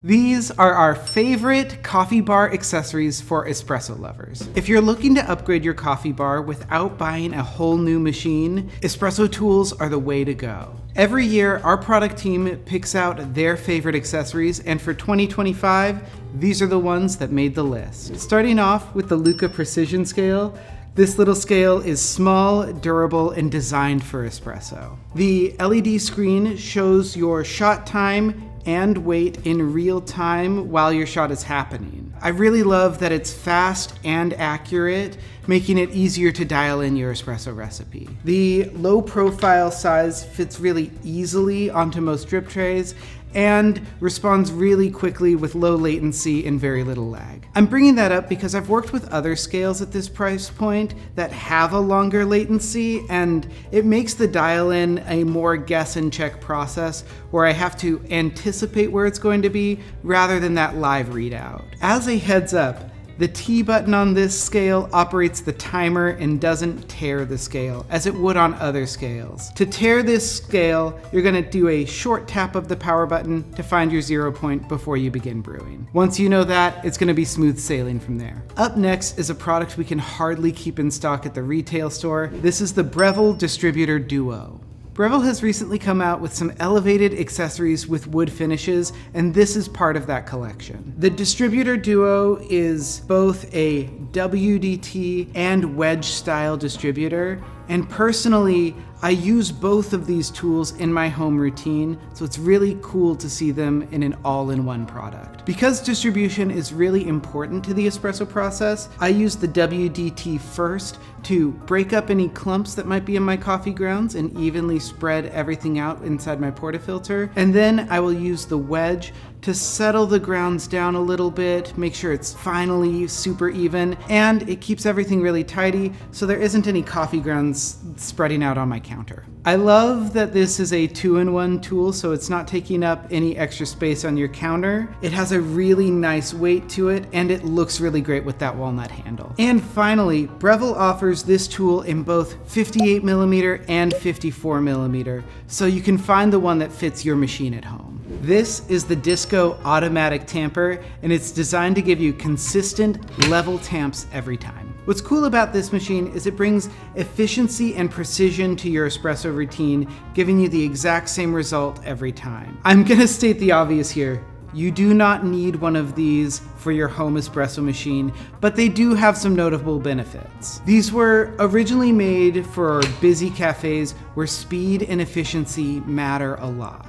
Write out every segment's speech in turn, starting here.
These are our favorite coffee bar accessories for espresso lovers. If you're looking to upgrade your coffee bar without buying a whole new machine, espresso tools are the way to go. Every year, our product team picks out their favorite accessories, and for 2025, these are the ones that made the list. Starting off with the Lucca Precision Scale. This little scale is small, durable, and designed for espresso. The LED screen shows your shot time and weight in real time while your shot is happening. I really love that it's fast and accurate, making it easier to dial in your espresso recipe. The low profile size fits really easily onto most drip trays and responds really quickly with low latency and very little lag. I'm bringing that up because I've worked with other scales at this price point that have a longer latency, and it makes the dial-in a more guess and check process where I have to anticipate where it's going to be rather than that live readout. As a heads up, the T button on this scale operates the timer and doesn't tear the scale, as it would on other scales. To tear this scale, you're gonna do a short tap of the power button to find your 0 point before you begin brewing. Once you know that, it's gonna be smooth sailing from there. Up next is a product we can hardly keep in stock at the retail store. This is the Breville Distributor Duo. Breville has recently come out with some elevated accessories with wood finishes, and this is part of that collection. The Distributor Duo is both a WDT and wedge style distributor, and personally, I use both of these tools in my home routine, so it's really cool to see them in an all-in-one product. Because distribution is really important to the espresso process, I use the WDT first to break up any clumps that might be in my coffee grounds and evenly spread everything out inside my portafilter. And then I will use the wedge to settle the grounds down a little bit, make sure it's finally super even, and it keeps everything really tidy so there isn't any coffee grounds spreading out on my counter. I love that this is a 2-in-1 tool, so it's not taking up any extra space on your counter. It has a really nice weight to it, and it looks really great with that walnut handle. And finally, Breville offers this tool in both 58mm and 54mm, so you can find the one that fits your machine at home. This is the Disko automatic tamper, and it's designed to give you consistent, level tamps every time. What's cool about this machine is it brings efficiency and precision to your espresso routine, giving you the exact same result every time. I'm gonna state the obvious here. You do not need one of these for your home espresso machine, but they do have some notable benefits. These were originally made for busy cafes where speed and efficiency matter a lot.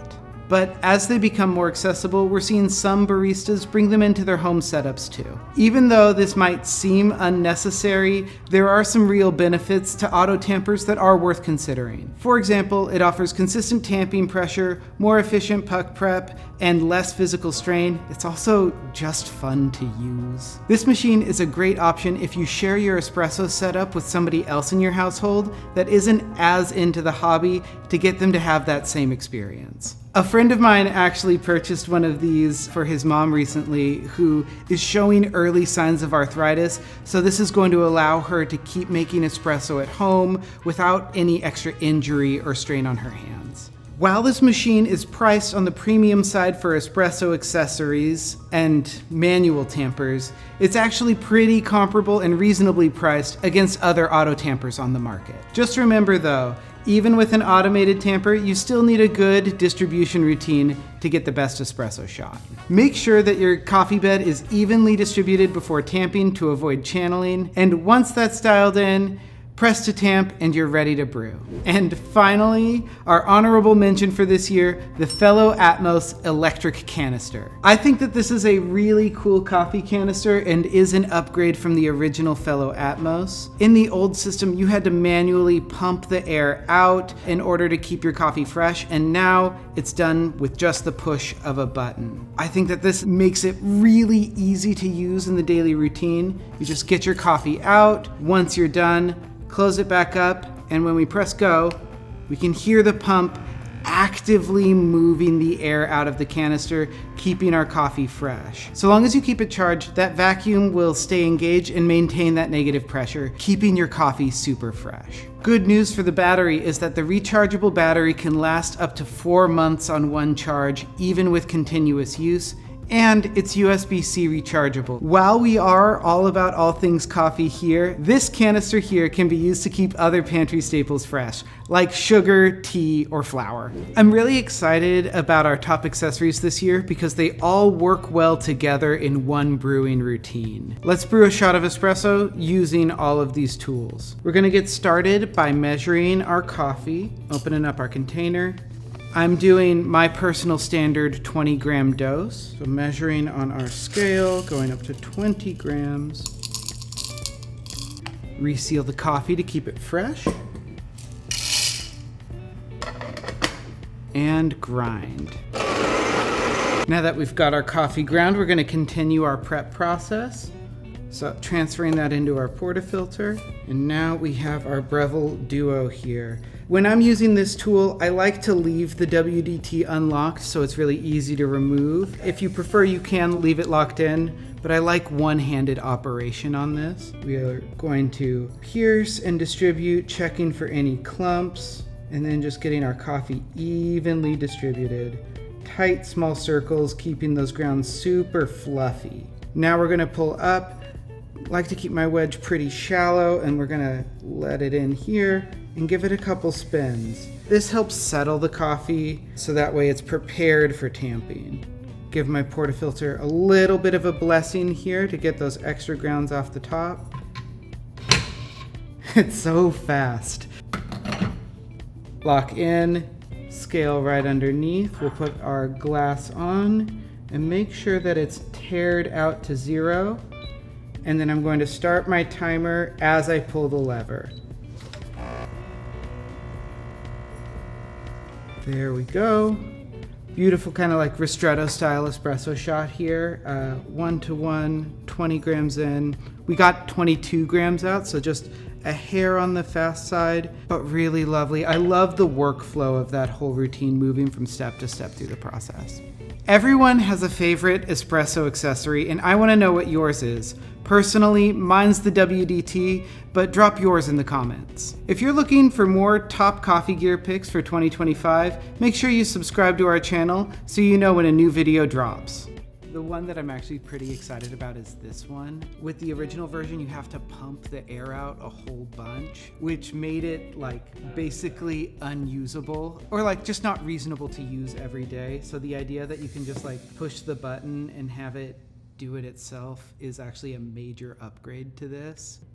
But as they become more accessible, we're seeing some baristas bring them into their home setups too. Even though this might seem unnecessary, there are some real benefits to auto tampers that are worth considering. For example, it offers consistent tamping pressure, more efficient puck prep, and less physical strain. It's also just fun to use. This machine is a great option if you share your espresso setup with somebody else in your household that isn't as into the hobby, to get them to have that same experience. A friend of mine actually purchased one of these for his mom recently, who is showing early signs of arthritis, so this is going to allow her to keep making espresso at home without any extra injury or strain on her hands. While this machine is priced on the premium side for espresso accessories and manual tampers, it's actually pretty comparable and reasonably priced against other auto tampers on the market. Just remember though, even with an automated tamper, you still need a good distribution routine to get the best espresso shot. Make sure that your coffee bed is evenly distributed before tamping to avoid channeling, and once that's dialed in, press to tamp and you're ready to brew. And finally, our honorable mention for this year, the fellow Atmos electric canister. I think that this is a really cool coffee canister and is an upgrade from the original fellow Atmos. In the old system, you had to manually pump the air out in order to keep your coffee fresh, and now it's done with just the push of a button. I think that this makes it really easy to use in the daily routine. You just get your coffee out. Once you're done, close it back up, and when we press go, we can hear the pump actively moving the air out of the canister, keeping our coffee fresh. So long as you keep it charged, that vacuum will stay engaged and maintain that negative pressure, keeping your coffee super fresh. Good news for the battery is that the rechargeable battery can last up to 4 months on one charge, even with continuous use, and it's USB-C rechargeable. While we are all about all things coffee here, this canister here can be used to keep other pantry staples fresh, like sugar, tea, or flour. I'm really excited about our top accessories this year because they all work well together in one brewing routine. Let's brew a shot of espresso using all of these tools. We're gonna get started by measuring our coffee, opening up our container. I'm doing my personal standard 20-gram dose. So measuring on our scale, going up to 20 grams. Reseal the coffee to keep it fresh. And grind. Now that we've got our coffee ground, we're gonna continue our prep process. So transferring that into our portafilter. And now we have our Breville Duo here. When I'm using this tool, I like to leave the WDT unlocked so it's really easy to remove. If you prefer, you can leave it locked in, but I like one-handed operation on this. We are going to pierce and distribute, checking for any clumps, and then just getting our coffee evenly distributed. Tight, small circles, keeping those grounds super fluffy. Now we're gonna pull up. Like to keep my wedge pretty shallow, and we're gonna let it in here and give it a couple spins. This helps settle the coffee so that way it's prepared for tamping. Give my portafilter a little bit of a blessing here to get those extra grounds off the top. It's so fast. Lock in, scale right underneath. We'll put our glass on and make sure that it's tared out to 0. And then I'm going to start my timer as I pull the lever. There we go. Beautiful kind of like ristretto style espresso shot here. 1-to-1, 20 grams in. We got 22 grams out, so just a hair on the fast side, but really lovely. I love the workflow of that whole routine, moving from step to step through the process. Everyone has a favorite espresso accessory, and I want to know what yours is. Personally, mine's the WDT, but drop yours in the comments. If you're looking for more top coffee gear picks for 2025, make sure you subscribe to our channel so you know when a new video drops. The one that I'm actually pretty excited about is this one. With the original version, you have to pump the air out a whole bunch, which made it like basically unusable, or like just not reasonable to use every day. So the idea that you can just like push the button and have it do it itself is actually a major upgrade to this.